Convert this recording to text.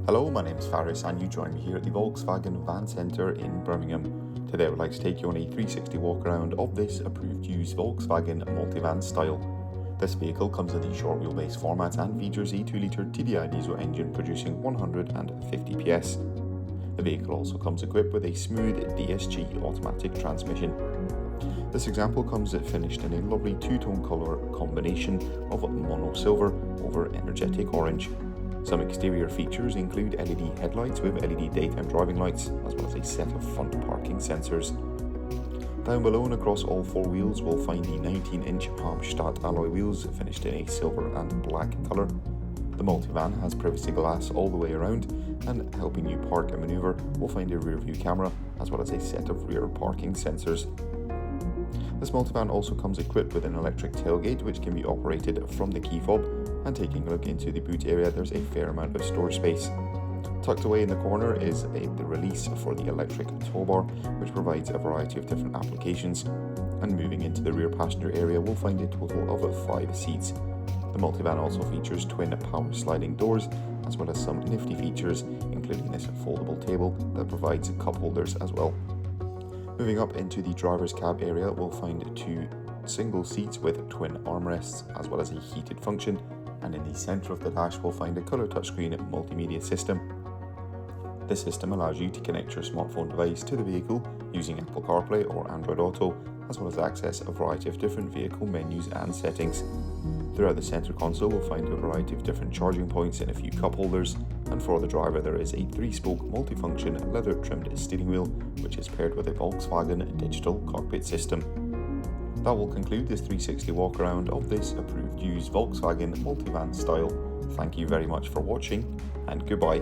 Hello, my name is Faris and you join me here at the Volkswagen Van Centre in Birmingham. Today I would like to take you on a 360 walk around of this approved used Volkswagen Multivan style. This vehicle comes in the short wheelbase format and features a 2-litre TDI diesel engine producing 150 PS. The vehicle also comes equipped with a smooth DSG automatic transmission. This example comes finished in a lovely two-tone colour combination of mono silver over energetic orange. Some exterior features include LED headlights with LED daytime driving lights, as well as a set of front parking sensors. Down below and across all four wheels we'll find the 19-inch Halmstadt alloy wheels finished in a silver and black colour. The Multivan has privacy glass all the way around, and helping you park and manoeuvre we'll find a rear view camera as well as a set of rear parking sensors. This Multivan also comes equipped with an electric tailgate which can be operated from the key fob, and taking a look into the boot area there's a fair amount of storage space. Tucked away in the corner is the release for the electric tow bar, which provides a variety of different applications, and moving into the rear passenger area we'll find a total of 5 seats. The Multivan also features twin power sliding doors as well as some nifty features, including this foldable table that provides cup holders as well. Moving up into the driver's cab area we'll find 2 single seats with twin armrests as well as a heated function, and in the centre of the dash we'll find a colour touchscreen multimedia system. This system allows you to connect your smartphone device to the vehicle using Apple CarPlay or Android Auto, as well as access a variety of different vehicle menus and settings. Throughout the centre console we'll find a variety of different charging points and a few cup holders, and for the driver there is a 3-spoke multifunction leather trimmed steering wheel which is paired with a Volkswagen digital cockpit system. That will conclude this 360 walk around of this approved used Volkswagen Multivan style. Thank you very much for watching, and goodbye.